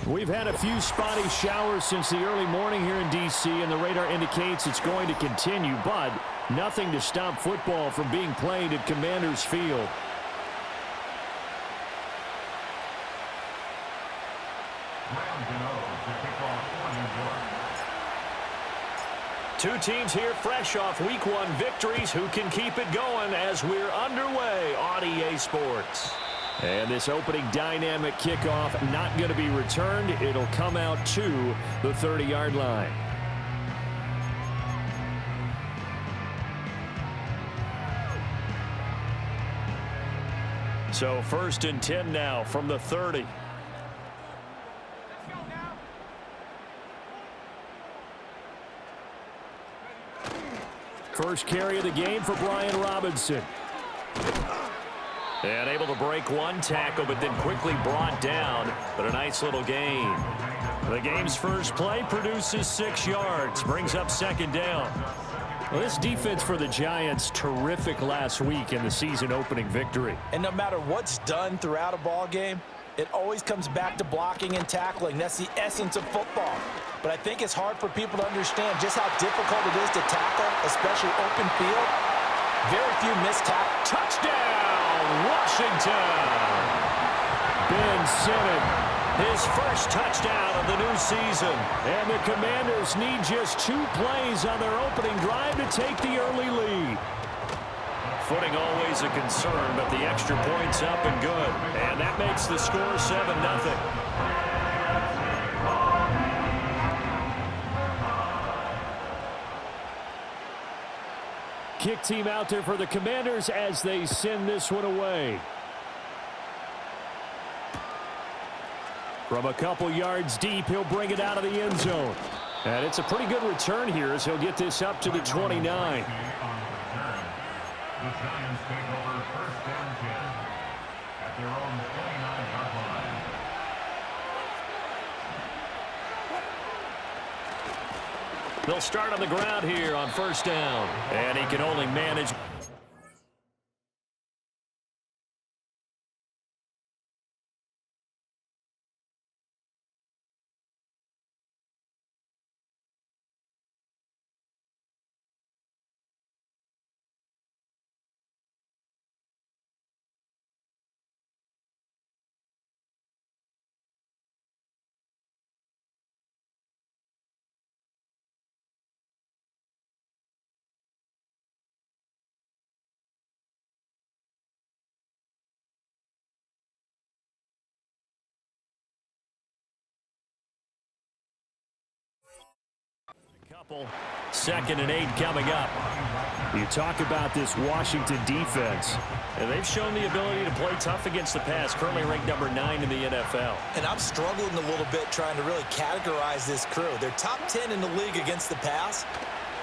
We've had a few spotty showers since the early morning here in D.C., and the radar indicates it's going to continue, but nothing to stop football from being played at Commanders Field. Two teams here fresh off Week 1 victories. Who can keep it going as we're underway on EA Sports? And this opening dynamic kickoff not going to be returned. It'll come out to the 30-yard line. So 1st and 10 now from the 30. First carry of the game for Brian Robinson. And able to break one tackle, but then quickly brought down. But a nice little gain. The game's first play produces 6 yards. Brings up 2nd down. Well, this defense for the Giants, terrific last week in the season-opening victory. And no matter what's done throughout a ball game, it always comes back to blocking and tackling. That's the essence of football. But I think it's hard for people to understand just how difficult it is to tackle, especially open field. Very few missed tackles. Touchdown, Washington! Ben Simmons, his first touchdown of the new season. And the Commanders need just 2 plays on their opening drive to take the early lead. Footing always a concern, but the extra point's up and good. And that makes the score 7-0. Kick team out there for the Commanders as they send this one away. From a couple yards deep, he'll bring it out of the end zone. And it's a pretty good return here as he'll get this up to the 29. The Giants take over 1st and 10 at their own 29-yard line. They'll start on the ground here on 1st down. And he can only manage. Couple. 2nd and 8 coming up. You talk about this Washington defense, and they've shown the ability to play tough against the pass, currently ranked number 9 in the NFL. And I'm struggling a little bit trying to really categorize this crew. They're top 10 in the league against the pass,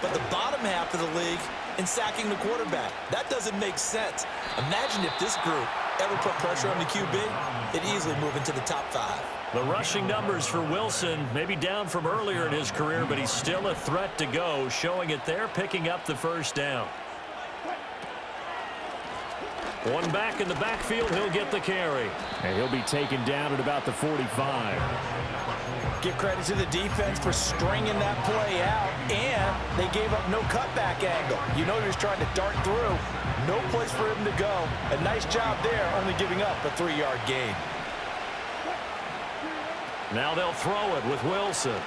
but the bottom half of the league in sacking the quarterback. That doesn't make sense. Imagine if this group ever put pressure on the QB, it'd easily move into the top 5. The rushing numbers for Wilson may be down from earlier in his career, but he's still a threat to go, showing it there, picking up the 1st down. One back in the backfield, he'll get the carry. And he'll be taken down at about the 45. Give credit to the defense for stringing that play out, and they gave up no cutback angle. You know he was trying to dart through. No place for him to go. A nice job there, only giving up a 3-yard gain. Now they'll throw it with Wilson.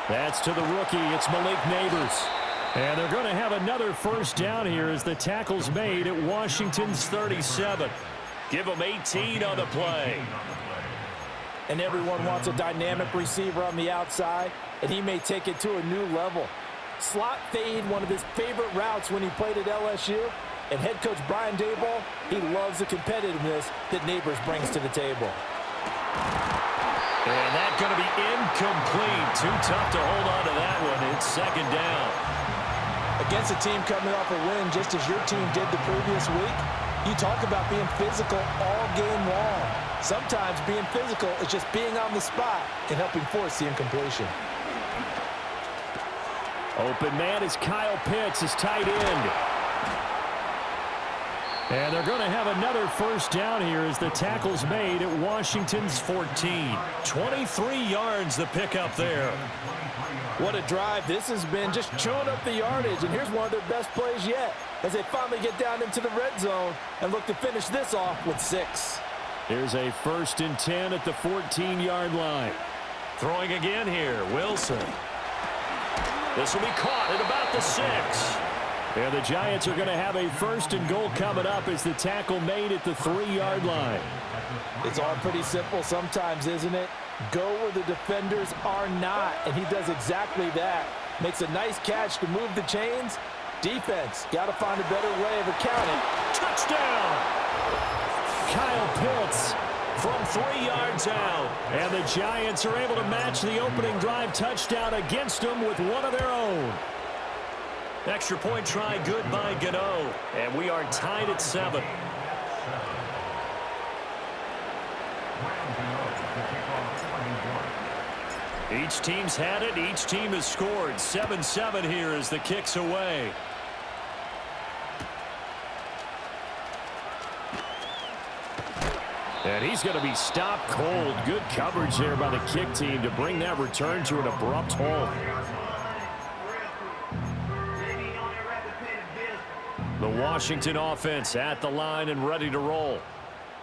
That's to the rookie. It's Malik Neighbors. And they're going to have another 1st down here as the tackle's made at Washington's 37. Give them 18 on the play. and everyone wants a dynamic receiver on the outside, and he may take it to a new level. Slot fade, one of his favorite routes when he played at LSU, and head coach Brian Daboll, he loves the competitiveness that Neighbors brings to the table. And that's going to be incomplete. Too tough to hold on to that one. It's second down. Against a team coming off a win just as your team did the previous week, you talk about being physical all game long. Sometimes being physical is just being on the spot and helping force the incompletion. Open man is Kyle Pitts, his tight end. And they're going to have another first down here as the tackle's made at Washington's 14. 23 yards the pickup there. What a drive this has been, just chewing up the yardage. And here's one of their best plays yet as they finally get down into the red zone and look to finish this off with 6. Here's a 1st and 10 at the 14-yard line. Throwing again here, Wilson. This will be caught at about the 6. And the Giants are going to have a 1st and goal coming up as the tackle made at the 3-yard line. It's all pretty simple sometimes, isn't it? Go where the defenders are not, and he does exactly that. Makes a nice catch to move the chains. Defense, got to find a better way of accounting. Touchdown! Kyle Pitts from 3 yards out. And the Giants are able to match the opening drive touchdown against them with one of their own. Extra point try good by Gano. And we are tied at 7. Each team's had it. Each team has scored. 7-7 here as the kick's away. And he's going to be stopped cold. Good coverage there by the kick team to bring that return to an abrupt halt. The Washington offense at the line and ready to roll.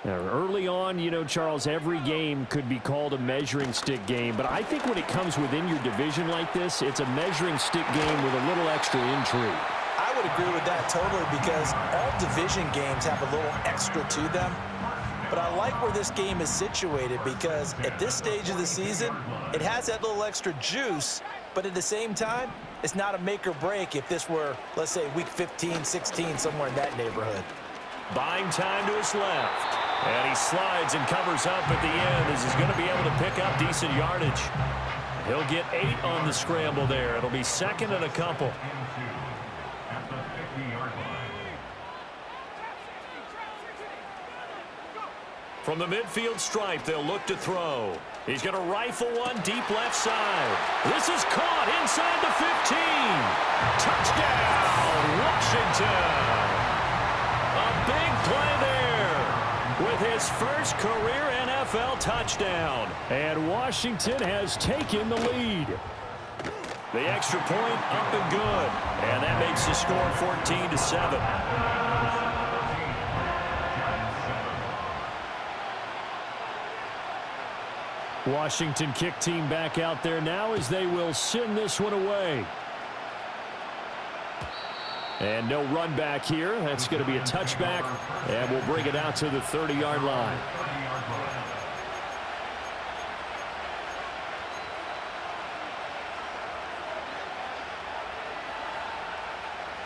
Now, early on, you know, Charles, every game could be called a measuring stick game. But I think when it comes within your division like this, it's a measuring stick game with a little extra intrigue. I would agree with that totally because all division games have a little extra to them. But I like where this game is situated because at this stage of the season, it has that little extra juice. But at the same time, it's not a make or break if this were, let's say, week 15, 16, somewhere in that neighborhood. Buying time to his left. And he slides and covers up at the end as he's going to be able to pick up decent yardage. He'll get 8 on the scramble there. It'll be 2nd and a couple. From the midfield stripe, they'll look to throw. He's going to rifle one deep left side. This is caught inside the 15. Touchdown, Washington. A big play there with his first career NFL touchdown. And Washington has taken the lead. The extra point up and good. And that makes the score 14-7. Washington kick team back out there now as they will send this one away. And no run back here. That's going to be a touchback, and we'll bring it out to the 30-yard line.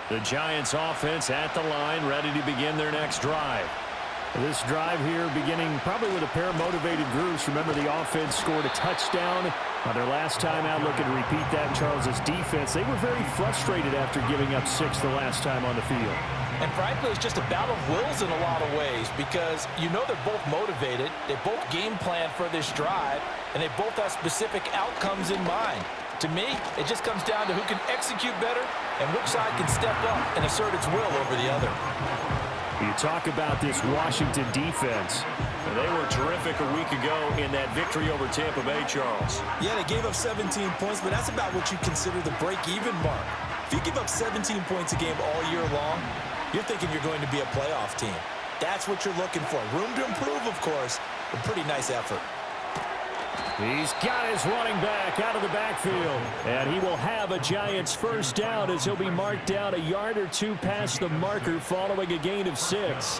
The Giants offense at the line, ready to begin their next drive. This drive here beginning probably with a pair of motivated groups. Remember, the offense scored a touchdown on their last time out. Looking to repeat that. Charles's defense, they were very frustrated after giving up 6 the last time on the field. And frankly, it's just a battle of wills in a lot of ways because you know they're both motivated. They both game plan for this drive, and they both have specific outcomes in mind. To me, it just comes down to who can execute better and which side can step up and assert its will over the other. You talk about this Washington defense. They were terrific a week ago in that victory over Tampa Bay, Charles. Yeah, they gave up 17 points, but that's about what you consider the break-even mark. If you give up 17 points a game all year long, you're thinking you're going to be a playoff team. That's what you're looking for. Room to improve, of course, but pretty nice effort. He's got his running back out of the backfield. And he will have a Giants first down as he'll be marked down a yard or two past the marker following a gain of 6.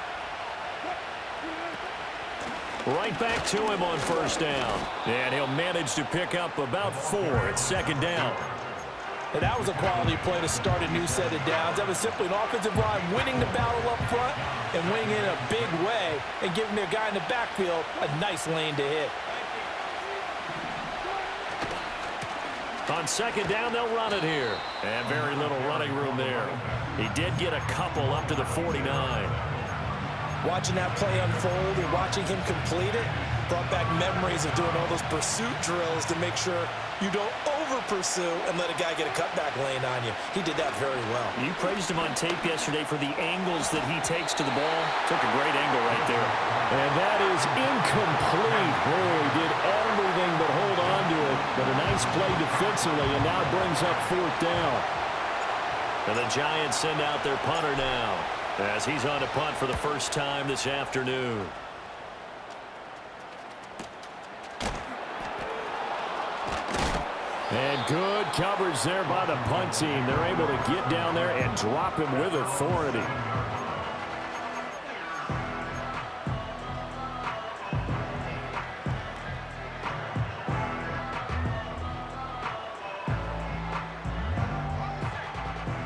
Right back to him on first down. And he'll manage to pick up about 4 at second down. And that was a quality play to start a new set of downs. That was simply an offensive line winning the battle up front and winning in a big way and giving their guy in the backfield a nice lane to hit. On second down, they'll run it here. And very little running room there. He did get a couple up to the 49. Watching that play unfold and watching him complete it brought back memories of doing all those pursuit drills to make sure you don't over-pursue and let a guy get a cutback lane on you. He did that very well. You praised him on tape yesterday for the angles that he takes to the ball. Took a great angle right there. And that is incomplete. Oh, he did everything but hold on to it. But a nice play defensively, and now brings up 4th down. And the Giants send out their punter now as he's on to punt for the first time this afternoon. And good coverage there by the punt team. They're able to get down there and drop him with authority.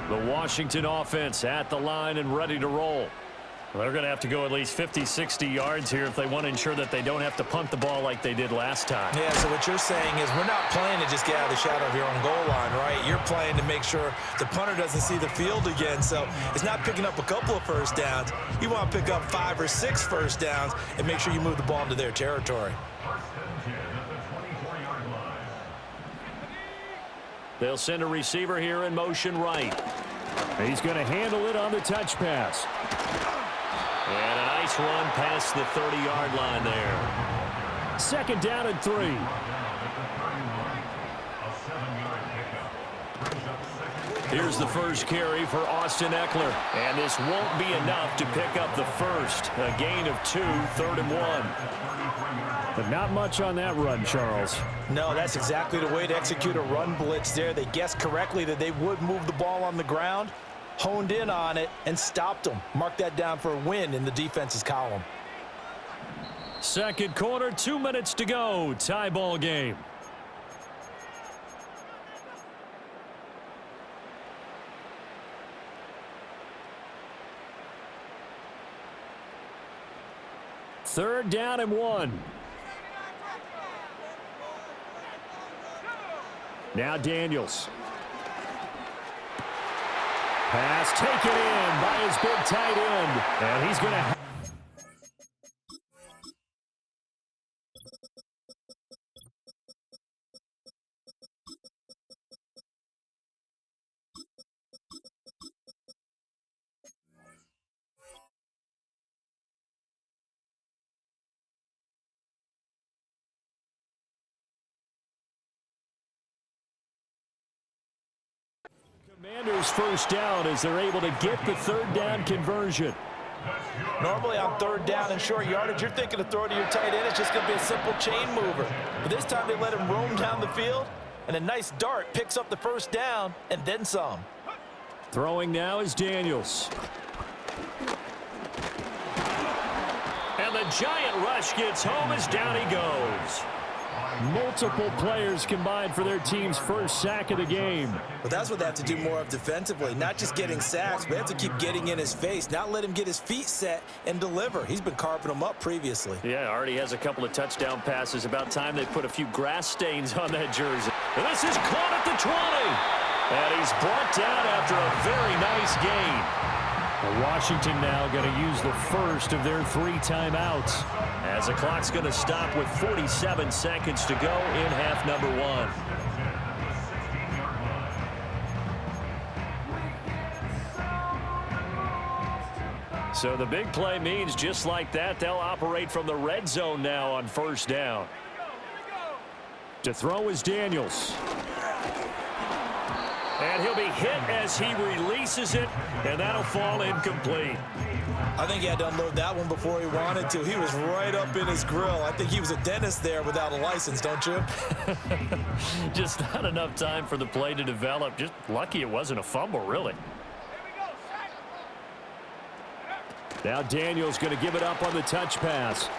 The Washington offense at the line and ready to roll. They're going to have to go at least 50, 60 yards here if they want to ensure that they don't have to punt the ball like they did last time. Yeah, so what you're saying is we're not playing to just get out of the shadow of your own goal line, right? You're playing to make sure the punter doesn't see the field again. So it's not picking up a couple of first downs. You want to pick up 5 or 6 first downs and make sure you move the ball into their territory. They'll send a receiver here in motion right. He's going to handle it on the touch pass. And a nice run past the 30-yard line there. Second down and 3. Here's the first carry for Austin Eckler. And this won't be enough to pick up the first. A gain of 2, 3rd and 1. But not much on that run, Charles. No, that's exactly the way to execute a run blitz there. They guessed correctly that they would move the ball on the ground, honed in on it, and stopped them. Mark that down for a win in the defense's column. Second quarter, 2 minutes to go. Tie ball game. Third down and 1. Now Daniels. Pass taken in by his big tight end. And he's going to... Commanders first down as they're able to get the third down conversion. Normally on third down and short yardage, you're thinking to throw to your tight end. It's just going to be a simple chain mover. But this time they let him roam down the field, and a nice dart picks up the first down and then some. Throwing now is Daniels. And the giant rush gets home as down he goes. Multiple players combined for their team's first sack of the game. But that's what they have to do more of defensively, not just getting sacks, but they have to keep getting in his face, not let him get his feet set and deliver. He's been carving them up previously. Yeah, already has a couple of touchdown passes. About time they put a few grass stains on that jersey. And this is caught at the 20. And he's brought down after a very nice gain. Washington now going to use the first of their 3 timeouts, as the clock's going to stop with 47 seconds to go in half number 1. So the big play means just like that, they'll operate from the red zone now on first down. To throw is Daniels. And he'll be hit as he releases it, and that'll fall incomplete. I think he had to unload that one before he wanted to. He was right up in his grill. I think he was a dentist there without a license, don't you? Just not enough time for the play to develop. Just lucky it wasn't a fumble, really. Now Daniels going to give it up on the touch pass.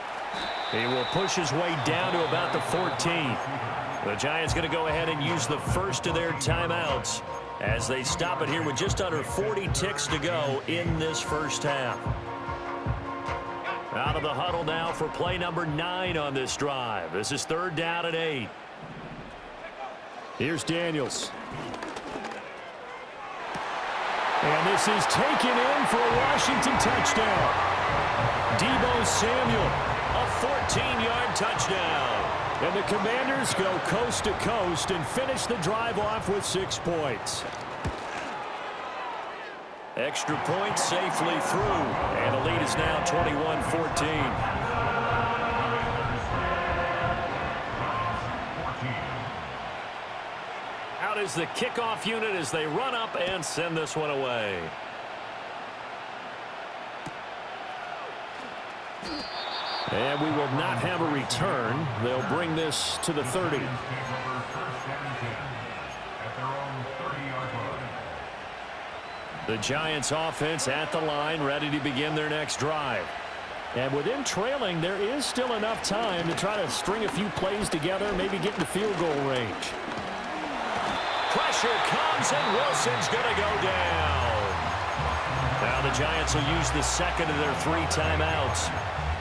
He will push his way down to about the 14. The Giants going to go ahead and use the first of their timeouts as they stop it here with just under 40 ticks to go in this first half. Out of the huddle now for play number 9 on this drive. This is 3rd down and 8. Here's Daniels. And this is taken in for a Washington touchdown. Deebo Samuel, a 14-yard touchdown. And the Commanders go coast to coast and finish the drive off with 6 points. Extra point safely through, and the lead is now 21-14. Out is the kickoff unit as they run up and send this one away. And we will not have a return. They'll bring this to the 30. The Giants offense at the line, ready to begin their next drive. And with them trailing, there is still enough time to try to string a few plays together, maybe get into field goal range. Pressure comes, and Wilson's going to go down. Now the Giants will use the second of their 3 timeouts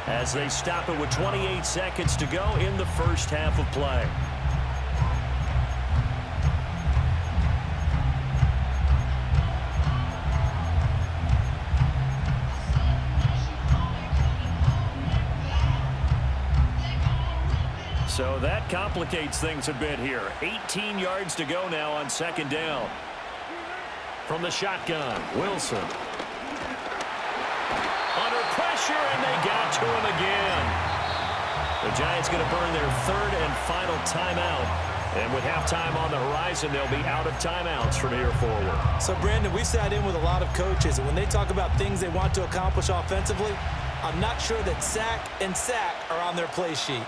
as they stop it with 28 seconds to go in the first half of play. So that complicates things a bit here. 18 yards to go now on 2nd down. From the shotgun, Wilson. Under pressure, and they got to him again. The Giants going to burn their 3rd and final timeout. And with halftime on the horizon, they'll be out of timeouts from here forward. So, Brandon, we sat in with a lot of coaches, and when they talk about things they want to accomplish offensively, I'm not sure that sack and sack are on their play sheet.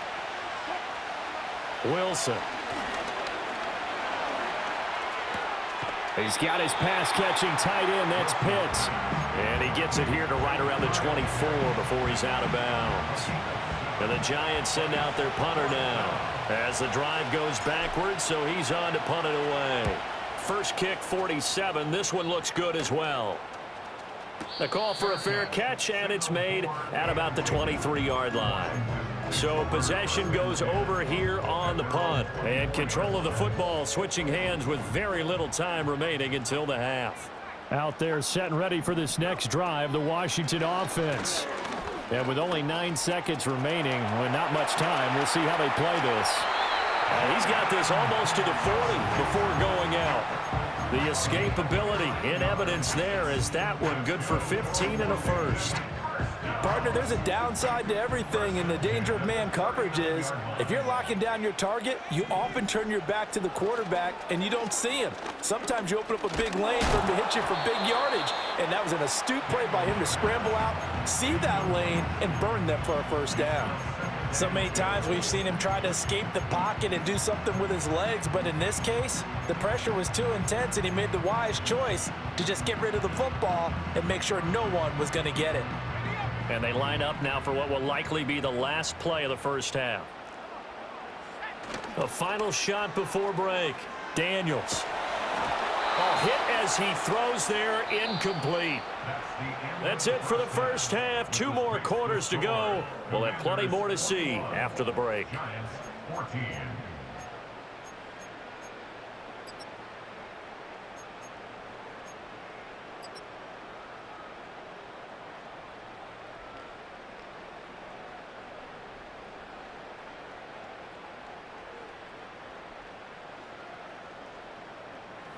Wilson. He's got his pass-catching tight end. That's Pitts. And he gets it here to right around the 24 before he's out of bounds. And the Giants send out their punter now as the drive goes backwards, so he's on to punt it away. First kick, 47. This one looks good as well. A call for a fair catch, and it's made at about the 23-yard line. So possession goes over here on the punt. And control of the football switching hands with very little time remaining until the half. Out there set and ready for this next drive, the Washington offense. And with only 9 seconds remaining, with not much time, we'll see how they play this. He's got this almost to the 40 before going out. The escapability in evidence there as that one good for 15 and a first. Partner, there's a downside to everything, and the danger of man coverage is if you're locking down your target, you often turn your back to the quarterback and you don't see him. Sometimes you open up a big lane for him to hit you for big yardage, and that was an astute play by him to scramble out, see that lane, and burn them for a first down. So many times we've seen him try to escape the pocket and do something with his legs, but in this case, the pressure was too intense and he made the wise choice to just get rid of the football and make sure no one was going to get it. And they line up now for what will likely be the last play of the first half. A final shot before break. Daniels. A hit as he throws there, incomplete. That's it for the first half. 2 more quarters to go. We'll have plenty more to see after the break.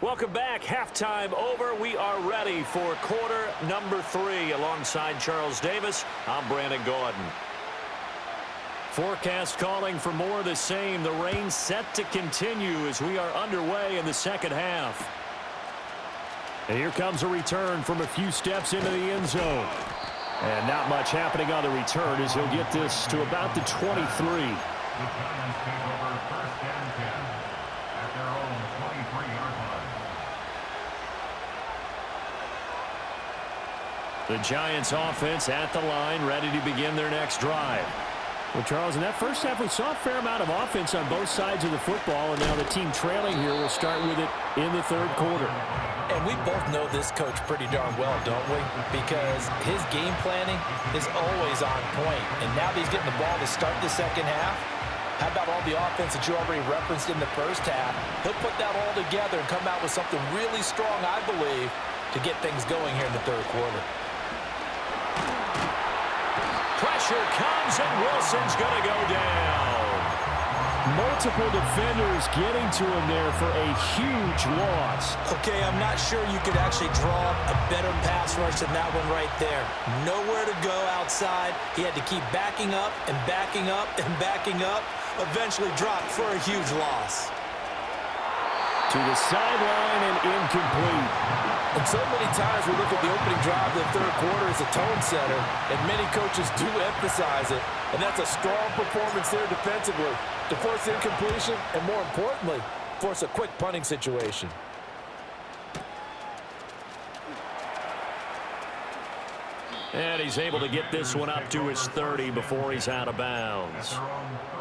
Welcome back. Halftime over. We are ready for quarter number 3. Alongside Charles Davis, I'm Brandon Gordon. Forecast calling for more of the same. The rain set to continue as we are underway in the second half. And here comes a return from a few steps into the end zone. And not much happening on the return as he'll get this to about the 23. The Giants offense at the line, ready to begin their next drive. Well, Charles, in that first half, we saw a fair amount of offense on both sides of the football, and now the team trailing here will start with it in the third quarter. And we both know this coach pretty darn well, don't we? Because his game planning is always on point. And now that he's getting the ball to start the second half, how about all the offense that you already referenced in the first half? He'll put that all together and come out with something really strong, I believe, to get things going here in the third quarter. Pressure comes, and Wilson's going to go down. Multiple defenders getting to him there for a huge loss. Okay, I'm not sure you could actually draw a better pass rush than that one right there. Nowhere to go outside. He had to keep backing up and backing up and backing up. Eventually dropped for a huge loss. To the sideline and incomplete. And so many times we look at the opening drive of the third quarter as a tone setter, and many coaches do emphasize it. And that's a strong performance there defensively to force incompletion and, more importantly, force a quick punting situation. And he's able to get this one up to his 30 before he's out of bounds.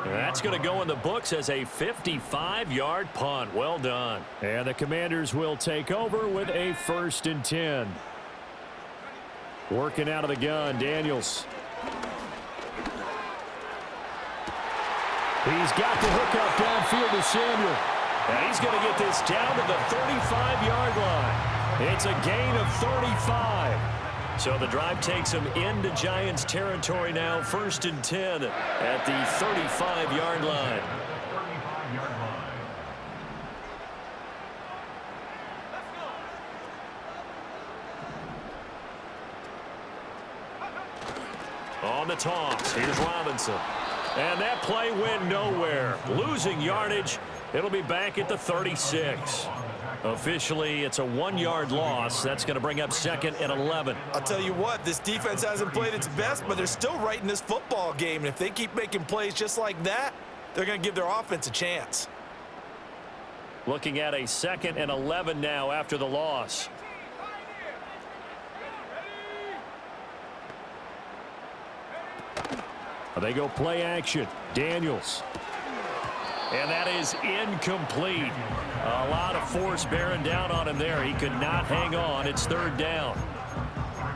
And that's going to go in the books as a 55-yard punt. Well done. And the Commanders will take over with a 1st and 10. Working out of the gun, Daniels. He's got the hook up downfield to Samuel. And he's going to get this down to the 35-yard line. It's a gain of 35. So the drive takes him into Giants territory now, 1st and 10 at the 35-yard line. 35-yard line. On the toss, here's Robinson. And that play went nowhere. Losing yardage. It'll be back at the 36. Officially, it's a 1-yard loss. That's going to bring up 2nd and 11. I'll tell you what, this defense hasn't played its best, but they're still right in this football game. And if they keep making plays just like that, they're going to give their offense a chance. Looking at a 2nd and 11 now after the loss. They go play action. Daniels. And that is incomplete. A lot of force bearing down on him there. He could not hang on. It's 3rd down.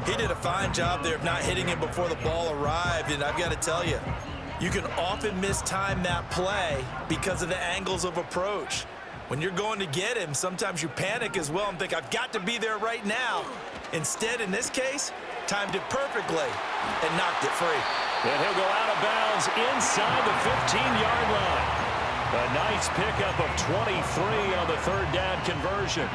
He did a fine job there of not hitting him before the ball arrived. And I've got to tell you, you can often mistime that play because of the angles of approach. When you're going to get him, sometimes you panic as well and think, I've got to be there right now. Instead, in this case, timed it perfectly and knocked it free. And he'll go out of bounds inside the 15-yard line. A nice pickup of 23 on the 3rd down conversion.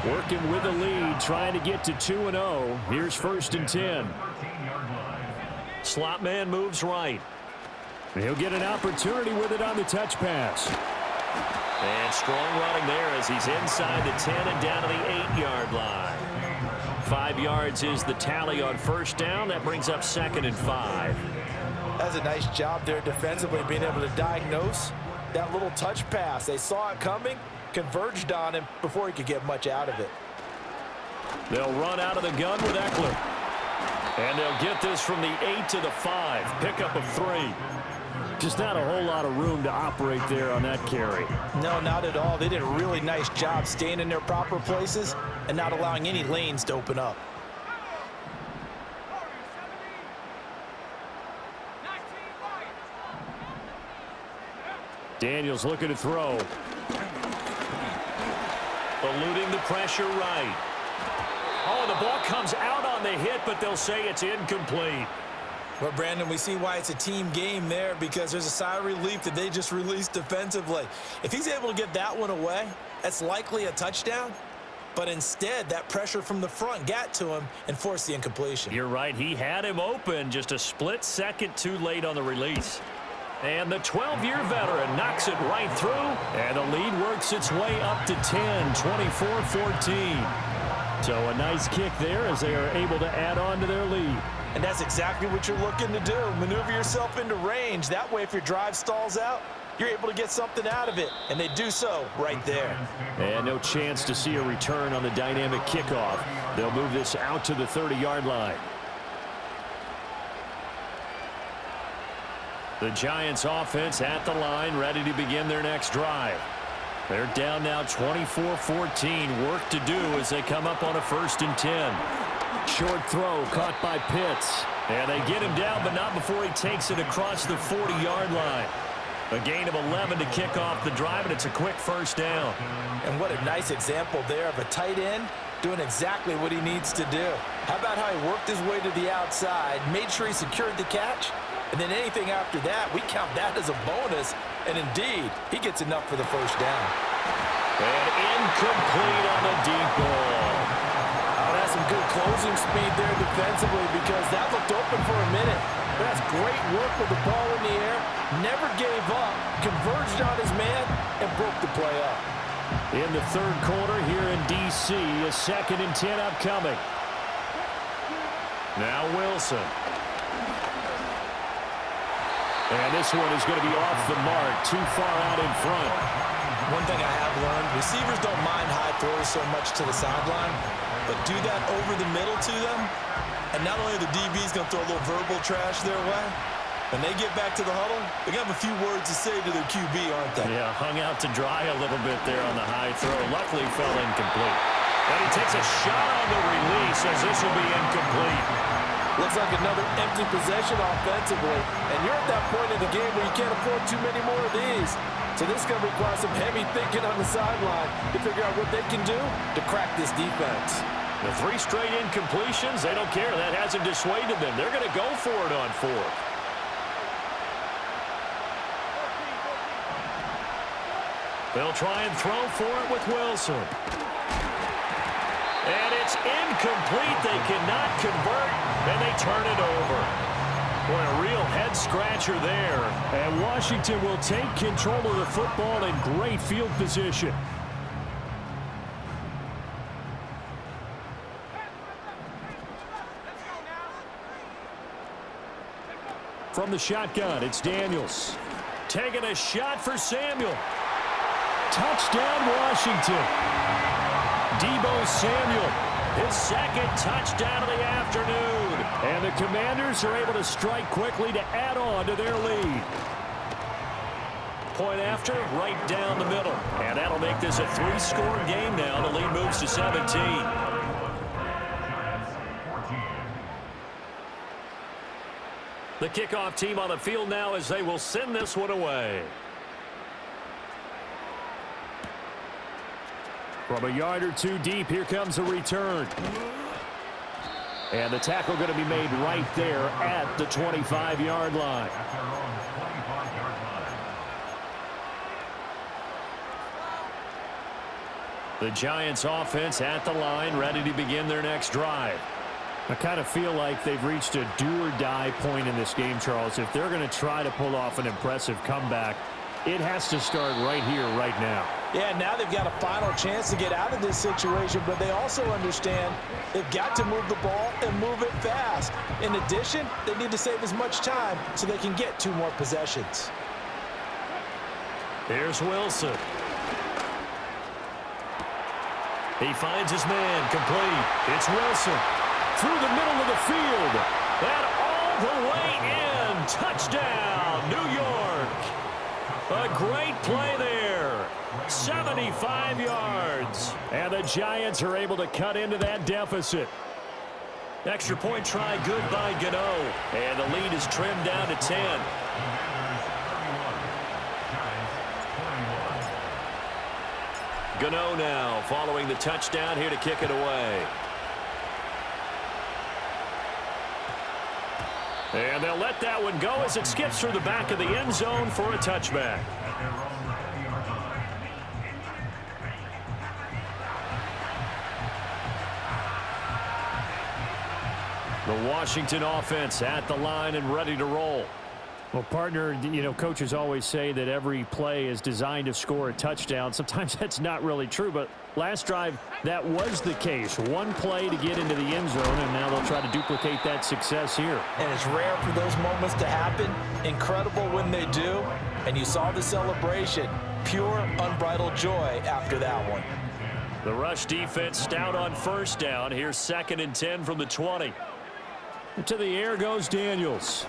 Working with the lead, trying to get to 2-0. Here's 1st and 10. Slot man moves right. And he'll get an opportunity with it on the touch pass. And strong running there as he's inside the 10 and down to the 8-yard line. 5 yards is the tally on 1st down. That brings up 2nd and 5. That's a nice job there defensively, being able to diagnose that little touch pass. They saw it coming, converged on him before he could get much out of it. They'll run out of the gun with Eckler. And they'll get this from the 8 to the 5. Pickup of 3. Just not a whole lot of room to operate there on that carry. No, not at all. They did a really nice job staying in their proper places and not allowing any lanes to open up. Daniels looking to throw. Eluding the pressure right. Oh, the ball comes out on the hit, but they'll say it's incomplete. Well, Brandon, we see why it's a team game there, because there's a sigh of relief that they just released defensively. If he's able to get that one away, that's likely a touchdown. But instead, that pressure from the front got to him and forced the incompletion. You're right. He had him open, just a split second too late on the release. And the 12-year veteran knocks it right through. And the lead works its way up to 10, 24-14. So a nice kick there as they are able to add on to their lead. And that's exactly what you're looking to do. Maneuver yourself into range. That way, if your drive stalls out, you're able to get something out of it. And they do so right there. And no chance to see a return on the dynamic kickoff. They'll move this out to the 30-yard line. The Giants offense at the line, ready to begin their next drive. They're down now 24-14. Work to do as they come up on a 1st and 10. Short throw caught by Pitts. And they get him down, but not before he takes it across the 40-yard line. A gain of 11 to kick off the drive, and it's a quick 1st down. And what a nice example there of a tight end doing exactly what he needs to do. How about how he worked his way to the outside, made sure he secured the catch, and then anything after that, we count that as a bonus. And indeed, he gets enough for the 1st down. And incomplete on the deep ball. That's some good closing speed there defensively because that looked open for a minute. That's great work with the ball in the air. Never gave up, converged on his man, and broke the play up. In the 3rd quarter here in D.C., a 2nd and 10 upcoming. Now Wilson. And this one is going to be off the mark, too far out in front. One thing I have learned, receivers don't mind high throws so much to the sideline, but do that over the middle to them, and not only are the DBs going to throw a little verbal trash their way, when they get back to the huddle, they're going to have a few words to say to their QB, aren't they? Yeah, hung out to dry a little bit there on the high throw. Luckily fell incomplete. And he takes a shot on the release as this will be incomplete. Looks like another empty possession offensively, and you're at that point in the game where you can't afford too many more of these. So this is going to require some heavy thinking on the sideline to figure out what they can do to crack this defense. The 3 straight incompletions, they don't care. That hasn't dissuaded them. They're going to go for it on 4th. They'll try and throw for it with Wilson. And it's incomplete. They cannot convert, and they turn it over. Boy, a real head-scratcher there. And Washington will take control of the football in great field position. From the shotgun, it's Daniels. Taking a shot for Samuel. Touchdown, Washington. Deebo Samuel, his 2nd touchdown of the afternoon. And the Commanders are able to strike quickly to add on to their lead. Point after, right down the middle. And that'll make this a 3-score game now. The lead moves to 17. The kickoff team on the field now as they will send this one away. From a yard or 2 deep, here comes a return. And the tackle going to be made right there at the 25-yard line. The Giants offense at the line, ready to begin their next drive. I kind of feel like they've reached a do-or-die point in this game, Charles. If they're going to try to pull off an impressive comeback, it has to start right here, right now. Yeah, now they've got a final chance to get out of this situation, but they also understand they've got to move the ball and move it fast. In addition, they need to save as much time so they can get 2 more possessions. Here's Wilson. He finds his man complete. It's Wilson through the middle of the field. And all the way in. Touchdown, New York. A great play there. 75 yards. And the Giants are able to cut into that deficit. Extra point try good by Gano. And the lead is trimmed down to 10. Gano now following the touchdown here to kick it away. And they'll let that one go as it skips through the back of the end zone for a touchback. The Washington offense at the line and ready to roll. Well, partner, you know, coaches always say that every play is designed to score a touchdown. Sometimes that's not really true, but last drive, that was the case. One play to get into the end zone, and now they'll try to duplicate that success here. And it's rare for those moments to happen. Incredible when they do. And you saw the celebration. Pure, unbridled joy after that one. The rush defense stout on first down. Here's 2nd and 10 from the 20. To the air goes Daniels.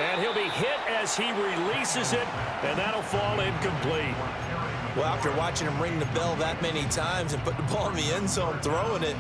And he'll be hit as he releases it, and that'll fall incomplete. Well, after watching him ring the bell that many times and put the ball in the end zone throwing it,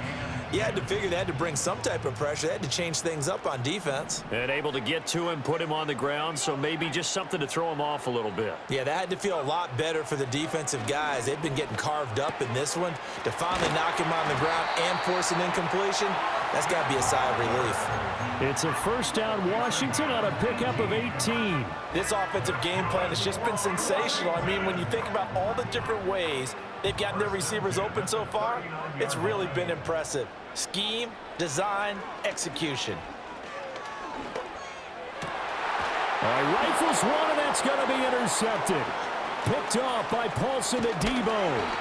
you had to figure they had to bring some type of pressure. They had to change things up on defense. And able to get to him, put him on the ground, so maybe just something to throw him off a little bit. Yeah, that had to feel a lot better for the defensive guys. They've been getting carved up in this one. To finally knock him on the ground and force an incompletion, that's got to be a sigh of relief. It's a first down Washington on a pickup of 18. This offensive game plan has just been sensational. I mean, when you think about all the different ways they've gotten their receivers open so far, it's really been impressive. Scheme, design, execution. All right, rifles one, and that's going to be intercepted. Picked off by Paulson Adebo.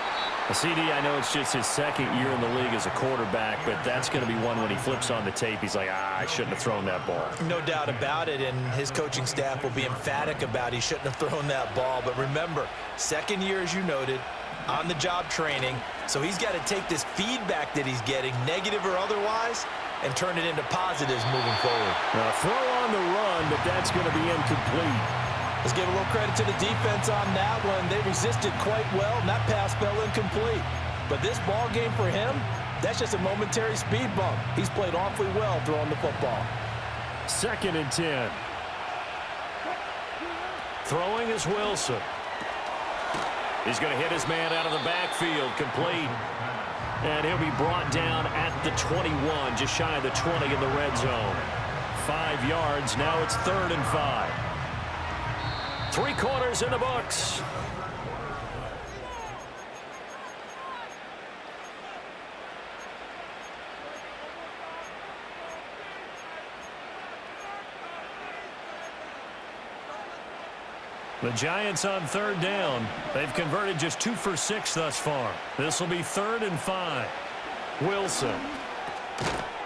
CD, I know it's just his second year in the league as a quarterback, but that's going to be one when he flips on the tape, he's like, I shouldn't have thrown that ball. No doubt about it, and his coaching staff will be emphatic about he shouldn't have thrown that ball. But remember, second year, as you noted, on-the-job training, so he's got to take this feedback that he's getting, negative or otherwise, and turn it into positives moving forward. Now, throw on the run, but that's going to be incomplete. Let's give a little credit to the defense on that one. They resisted quite well, and that pass fell incomplete. But this ball game for him, that's just a momentary speed bump. He's played awfully well throwing the football. 2nd and 10. Throwing is Wilson. He's going to hit his man out of the backfield, complete. And he'll be brought down at the 21, just shy of the 20 in the red zone. 5 yards, now it's 3rd and 5. 3 quarters in the books. The Giants on 3rd down. They've converted just 2 for 6 thus far. This will be 3rd and 5. Wilson.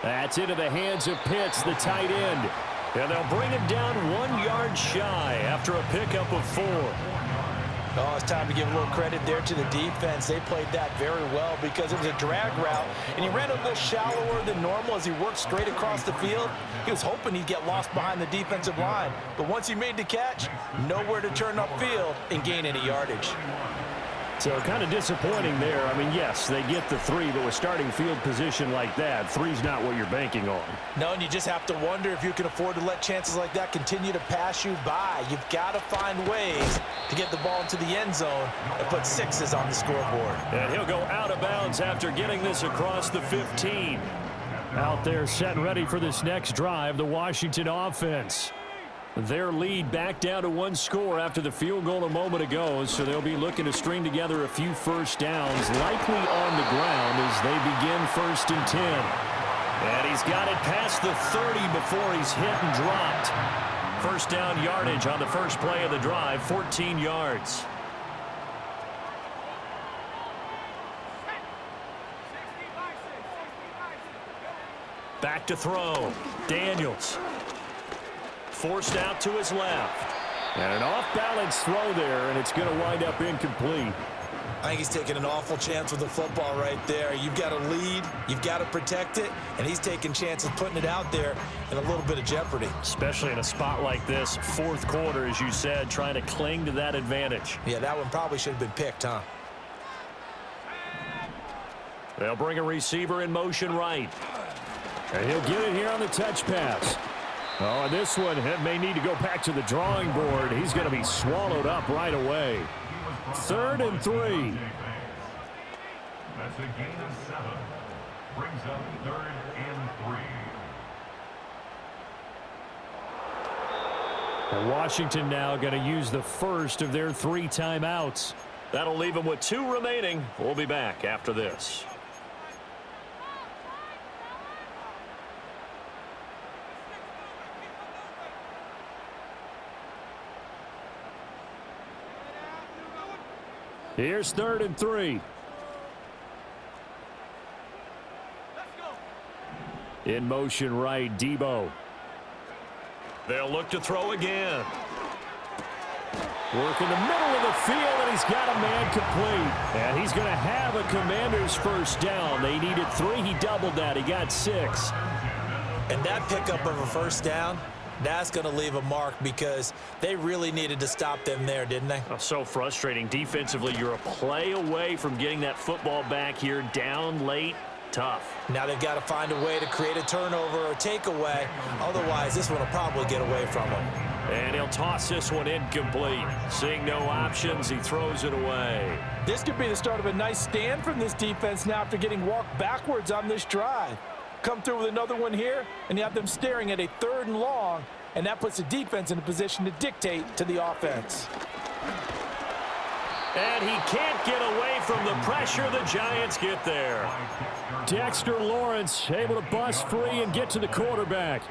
That's into the hands of Pitts, the tight end. And they'll bring him down 1 yard shy after a pickup of 4. Oh, it's time to give a little credit there to the defense. They played that very well because it was a drag route, and he ran a little shallower than normal as he worked straight across the field. He was hoping he'd get lost behind the defensive line, but once he made the catch, nowhere to turn upfield and gain any yardage. So kind of disappointing there. I mean, yes, they get the 3, but with starting field position like that, 3's not what you're banking on. No, and you just have to wonder if you can afford to let chances like that continue to pass you by. You've got to find ways to get the ball into the end zone and put 6s on the scoreboard. And he'll go out of bounds after getting this across the 15. Out there set and ready for this next drive, the Washington offense. Their lead back down to 1 score after the field goal a moment ago, so they'll be looking to string together a few first downs, likely on the ground as they begin 1st and 10. And he's got it past the 30 before he's hit and dropped. First down yardage on the first play of the drive, 14 yards. Back to throw. Daniels. Forced out to his left. And an off-balance throw there, and it's going to wind up incomplete. I think he's taking an awful chance with the football right there. You've got to lead, you've got to protect it, and he's taking chances putting it out there in a little bit of jeopardy. Especially in a spot like this, 4th quarter, as you said, trying to cling to that advantage. Yeah, that one probably should have been picked, huh? They'll bring a receiver in motion right. And he'll get it here on the touch pass. Oh, and this one may need to go back to the drawing board. He's going to be swallowed up right away. 3rd and 3. That's a gain of 7. Brings up 3rd and 3. And Washington now going to use the first of their 3 timeouts. That'll leave them with 2 remaining. We'll be back after this. Here's 3rd and 3. In motion right, Debo. They'll look to throw again. Work in the middle of the field, and he's got a man complete. And he's going to have a Commander's first down. They needed 3. He doubled that. He got 6. And that pickup of a first down, That's going to leave a mark because they really needed to stop them there, didn't they? Oh, so frustrating. Defensively, you're a play away from getting that football back here. Down late, tough. Now they've got to find a way to create a turnover or takeaway. Otherwise, this one will probably get away from them. And he'll toss this one incomplete. Seeing no options, he throws it away. This could be the start of a nice stand from this defense now after getting walked backwards on this drive. Come through with another one here, and you have them staring at a 3rd and long, and that puts the defense in a position to dictate to the offense. And he can't get away from the pressure. The Giants get there. Dexter Lawrence able to bust free and get to the quarterback.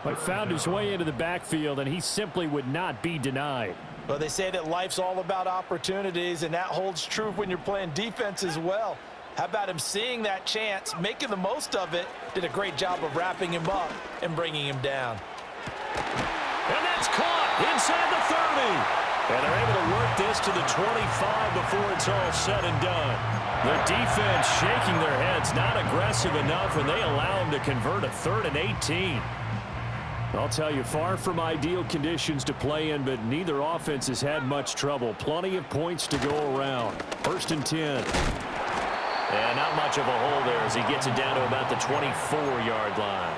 But found his way into the backfield, and he simply would not be denied. Well, they say that life's all about opportunities, and that holds true when you're playing defense as well. How about him seeing that chance, making the most of it, did a great job of wrapping him up and bringing him down. And that's caught inside the 30. And they're able to work this to the 25 before it's all said and done. The defense shaking their heads, not aggressive enough, and they allow them to convert a 3rd and 18. I'll tell you, far from ideal conditions to play in, but neither offense has had much trouble. Plenty of points to go around. 1st and 10. And not much of a hole there as he gets it down to about the 24-yard line.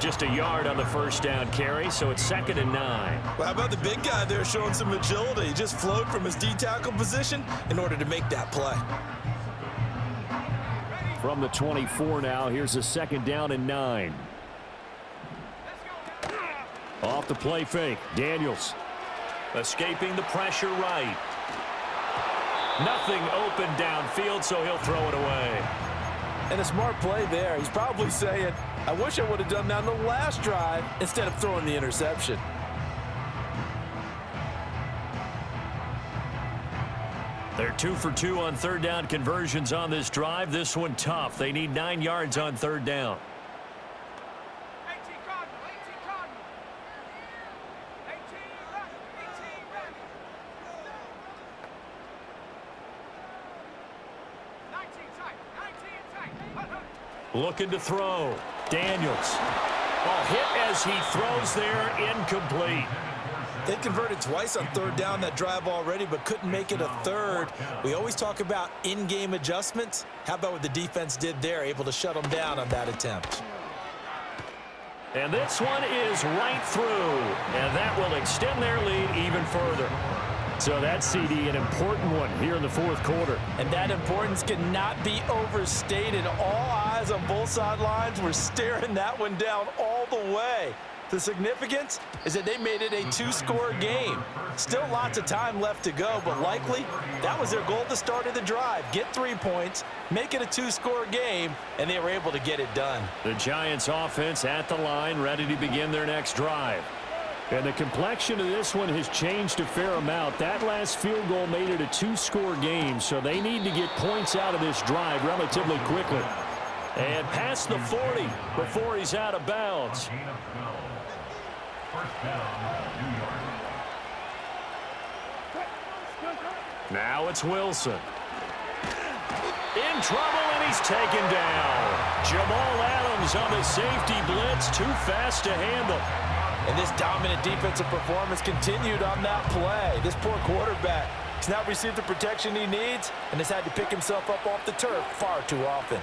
Just a yard on the 1st down carry, so it's 2nd and 9. Well, how about the big guy there showing some agility? He just flowed from his D-tackle position in order to make that play. From the 24 now, here's a 2nd down and 9. Off the play fake, Daniels. Escaping the pressure right. Nothing open downfield, so he'll throw it away. And a smart play there. He's probably saying, I wish I would have done that on the last drive instead of throwing the interception. They're 2 for 2 on 3rd down conversions on this drive. This one tough. They need 9 yards on 3rd down. 18 Cardinal, 18 Cardinal. 18 left, 18 left. 19 tight, 19 tight. Looking to throw. Daniels. Ball hit as he throws there, incomplete. They converted twice on 3rd down that drive already, but couldn't make it a 3rd. We always talk about in-game adjustments. How about what the defense did there, able to shut them down on that attempt? And this one is right through, and that will extend their lead even further. So that's, CD, an important one here in the 4th quarter. And that importance cannot be overstated. All eyes on both sidelines were staring that one down all the way. The significance is that they made it a 2-score game. Still lots of time left to go, but likely that was their goal at the start of the drive. Get 3 points, make it a 2-score game, and they were able to get it done. The Giants offense at the line, ready to begin their next drive. And the complexion of this one has changed a fair amount. That last field goal made it a 2-score game, so they need to get points out of this drive relatively quickly. And past the 40 before he's out of bounds. Now it's Wilson. In trouble, and he's taken down. Jamal Adams on the safety blitz, too fast to handle. And this dominant defensive performance continued on that play. This poor quarterback has not received the protection he needs and has had to pick himself up off the turf far too often.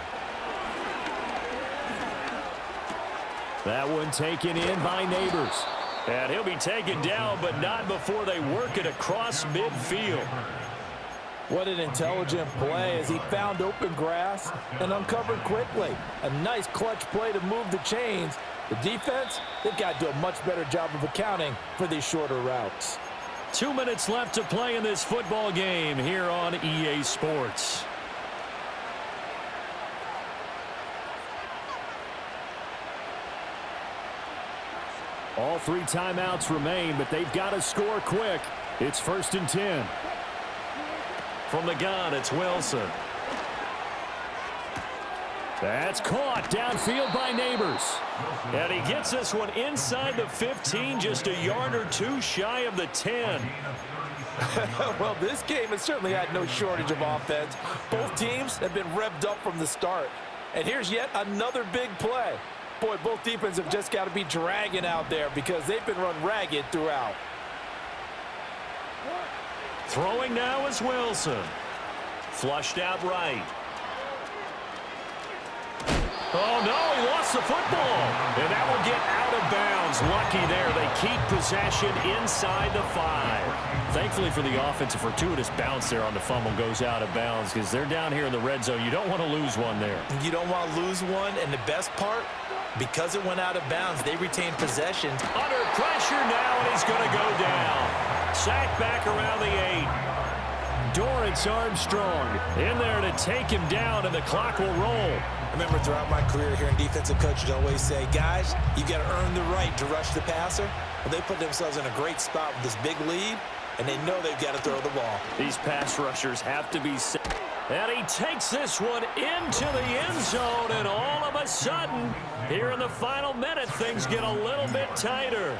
That one taken in by Neighbors. And he'll be taken down, but not before they work it across midfield. What an intelligent play as he found open grass and uncovered quickly. A nice clutch play to move the chains. The defense, they've got to do a much better job of accounting for these shorter routes. 2 minutes left to play in this football game here on EA Sports. All 3 timeouts remain, but they've got to score quick. It's 1st and 10. From the gun, it's Wilson. That's caught downfield by Neighbors. And he gets this one inside the 15, just a yard or 2 shy of the 10. Well, this game has certainly had no shortage of offense. Both teams have been revved up from the start. And here's yet another big play. Boy, both defenses have just got to be dragging out there because they've been run ragged throughout. Throwing now is Wilson. Flushed out right. Oh, no, he lost the football. And that will get out of bounds. Lucky there. They keep possession inside the 5. Thankfully for the offense, a fortuitous bounce there on the fumble goes out of bounds because they're down here in the red zone. You don't want to lose one there. You don't want to lose one, and the best part, because it went out of bounds, they retained possession. Under pressure now, and he's going to go down. Sacked back around the 8. Dorrance Armstrong in there to take him down, and the clock will roll. I remember throughout my career here in defensive coaches always say, guys, you got to earn the right to rush the passer. Well, they put themselves in a great spot with this big lead, and they know they've got to throw the ball. These pass rushers have to be set. And he takes this one into the end zone, and all of a sudden, here in the final minute, things get a little bit tighter.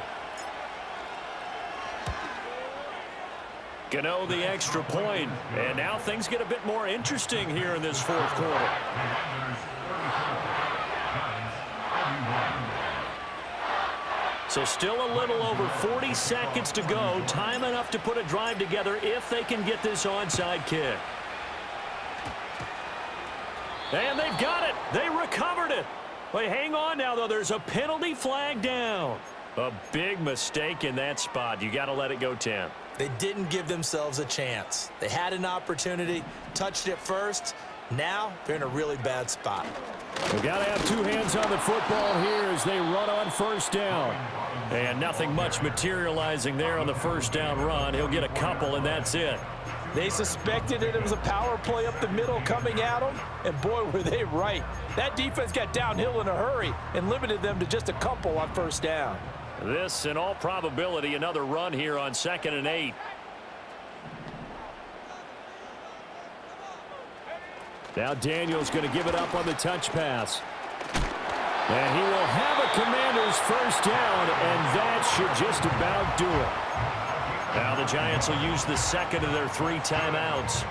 Gano the extra point, and now things get a bit more interesting here in this fourth quarter. So still a little over 40 seconds to go. Time enough to put a drive together if they can get this onside kick. And they've got it. They recovered it. Wait, hang on now, though. There's a penalty flag down. A big mistake in that spot. You got to let it go, Tim. They didn't give themselves a chance. They had an opportunity, touched it first. Now they're in a really bad spot. We've got to have two hands on the football here as they run on first down. And nothing much materializing there on the first down run. He'll get a couple, and that's it. They suspected it was a power play up the middle coming at them, and boy, were they right. That defense got downhill in a hurry and limited them to just a couple on first down. This, in all probability, another run here on 2nd and 8. Now Daniel's going to give it up on the touch pass. And he will have a Commanders first down, and that should just about do it. Now the Giants will use the second of their 3 timeouts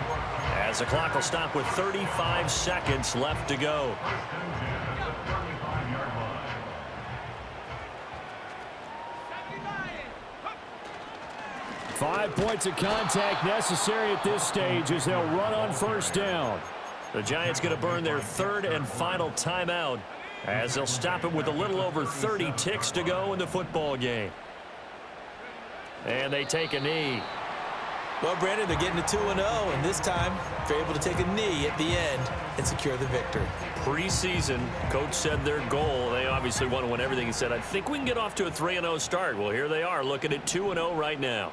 as the clock will stop with 35 seconds left to go. 5 points of contact necessary at this stage as they'll run on first down. The Giants going to burn their 3rd and final timeout as they'll stop it with a little over 30 ticks to go in the football game. And they take a knee. Well, Brandon, they're getting to 2-0, and this time they're able to take a knee at the end and secure the victory. Preseason, coach said their goal, they obviously want to win everything. He said, I think we can get off to a 3-0 start. Well, here they are looking at 2-0 right now.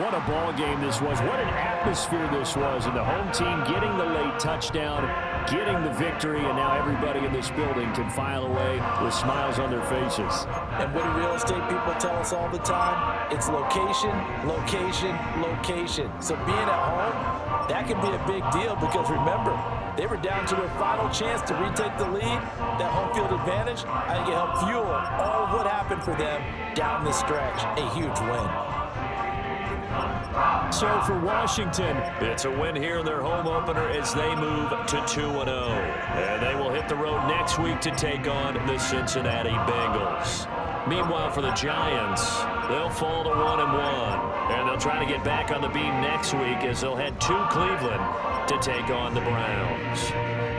What a ball game this was. What an atmosphere this was. And the home team getting the late touchdown, getting the victory, and now everybody in this building can file away with smiles on their faces. And what do real estate people tell us all the time? It's location, location, location. So being at home, that can be a big deal because remember, they were down to their final chance to retake the lead. That home field advantage, I think it helped fuel all of what happened for them down the stretch. A huge win. So for Washington, it's a win here in their home opener as they move to 2-0. And they will hit the road next week to take on the Cincinnati Bengals. Meanwhile, for the Giants, they'll fall to 1-1. And they'll try to get back on the beam next week as they'll head to Cleveland to take on the Browns.